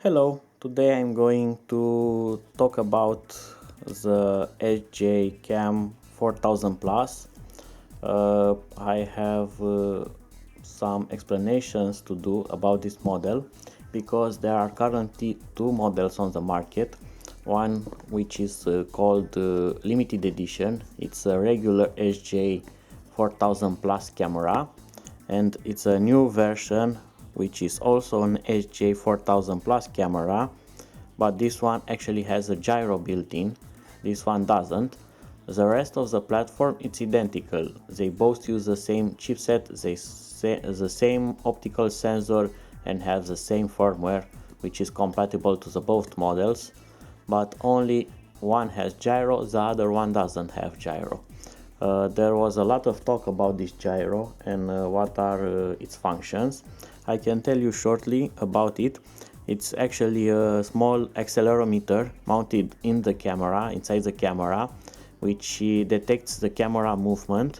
Hello, today I'm going to talk about the SJ4000 Plus. I have some explanations to do about this model because there are currently two models on the market. One which is called limited edition. It's a regular SJ4000 Plus camera, and it's a new version which is also an SJ4000 Plus camera, but this one actually has a gyro built in. This one doesn't. The rest of the platform, it's identical. They both use the same chipset, the same optical sensor, and have the same firmware, which is compatible to the both models, but only one has gyro, the other one doesn't have gyro. There was a lot of talk about this gyro and what are its functions. I can tell you shortly about it. It's actually a small accelerometer mounted in the camera, inside the camera, which detects the camera movement,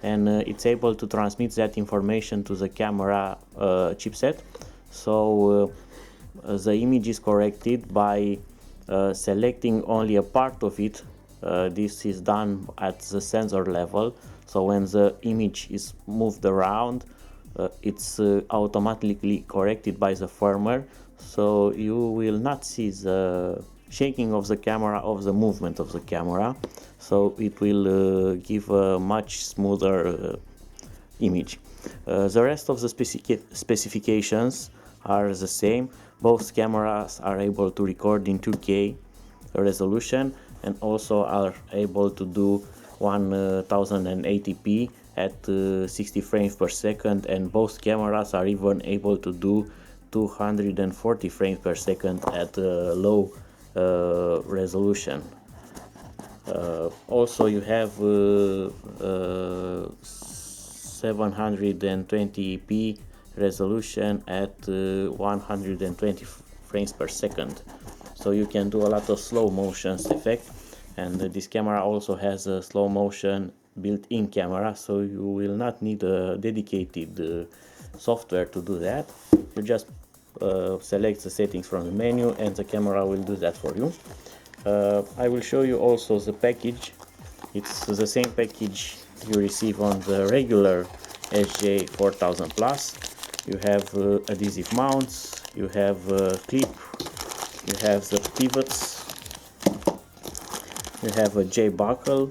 and it's able to transmit that information to the camera chipset. So the image is corrected by selecting only a part of it. This is done at the sensor level, so when the image is moved around, it's automatically corrected by the firmware, so you will not see the shaking of the camera or the movement of the camera, so it will give a much smoother image. The rest of the specifications are the same. Both cameras are able to record in 2K resolution and also are able to do 1080p at 60 frames per second, and both cameras are even able to do 240 frames per second at low resolution. Also you have 720p resolution at 120 frames per second, so you can do a lot of slow motions effect. And this camera also has a slow motion built-in camera, so you will not need a dedicated software to do that. You just select the settings from the menu and the camera will do that for you. I will show you also the package. It's the same package you receive on the regular SJ4000 Plus. You have adhesive mounts, you have clip, you have the pivots, you have a J buckle,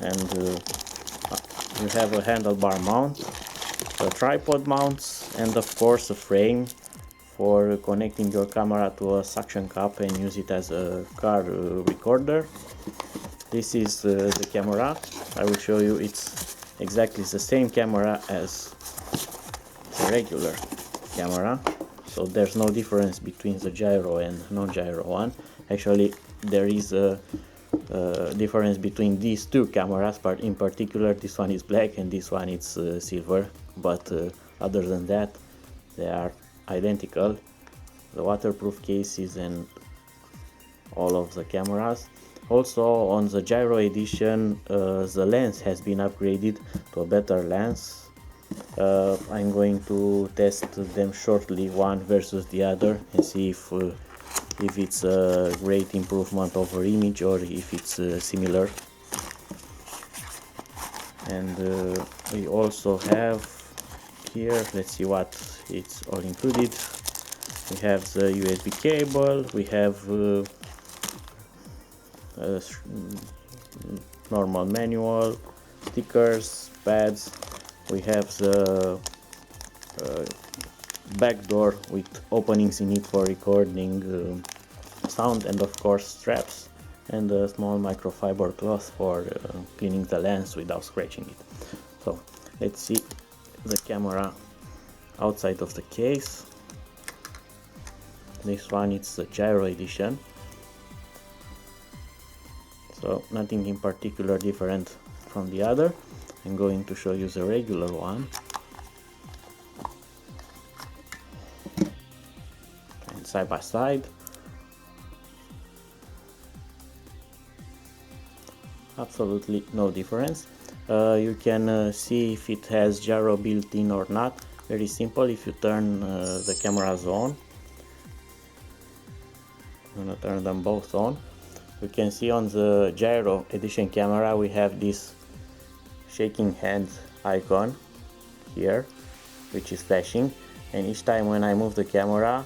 and you have a handlebar mount, a tripod mounts, and of course a frame for connecting your camera to a suction cup and use it as a car recorder. This is the camera. I will show you. It's exactly the same camera as the regular camera, so there's no difference between the gyro and non-gyro one. Actually, there is a difference between these two cameras, but in particular this one is black and this one is silver, but other than that they are identical. The waterproof cases and all of the cameras. Also on the gyro edition, the lens has been upgraded to a better lens. I'm going to test them shortly, one versus the other, and see if it's a great improvement over image or if it's similar. And we also have here, let's see what it's all included. We have the USB cable, we have normal manual, stickers, pads, we have the back door with openings in it for recording sound, and of course straps, and a small microfiber cloth for cleaning the lens without scratching it. So let's see the camera outside of the case. This one is the gyro edition, so nothing in particular different from the other. I'm going to show you the regular one. And side by side, absolutely no difference. You can see if it has gyro built in or not. Very simple. If you turn the cameras on, I'm gonna turn them both on. You can see on the Gyro Edition camera we have this shaking hands icon here, which is flashing, and each time when I move the camera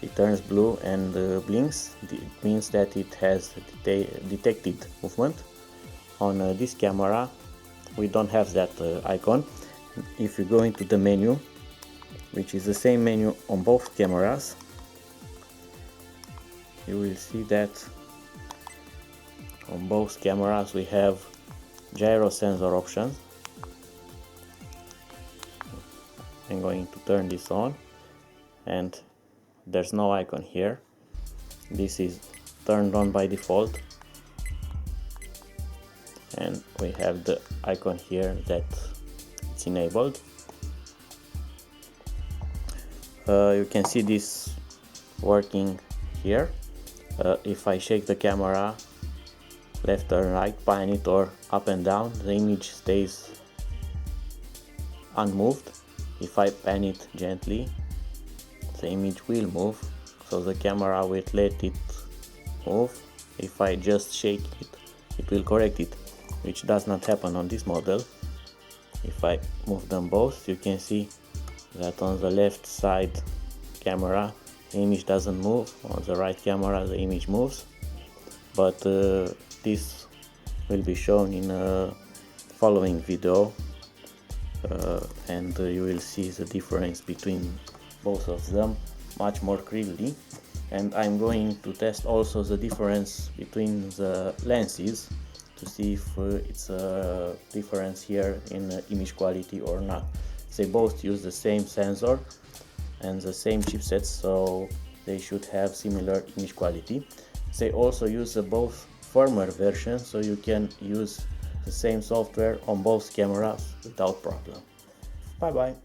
it turns blue and blinks. It means that it has detected movement. On this camera we don't have that icon. If you go into the menu, which is the same menu on both cameras, you will see that on both cameras we have gyro sensor options. I'm going to turn this on, and there's no icon here. This is turned on by default, and we have the icon here that it's enabled. You can see this working here. If I shake the camera left or right, pan it or up and down, the image stays unmoved. If I pan it gently, the image will move, so the camera will let it move. If I just shake it, it will correct it, which does not happen on this model. If I move them both, you can see that on the left side camera the image doesn't move, on the right camera the image moves, but this will be shown in a following video, and you will see the difference between both of them much more clearly. And I'm going to test also the difference between the lenses to see if it's a difference here in image quality or not. They both use the same sensor and the same chipsets, so they should have similar image quality. They also use both firmware versions, so you can use the same software on both cameras without problem. Bye bye.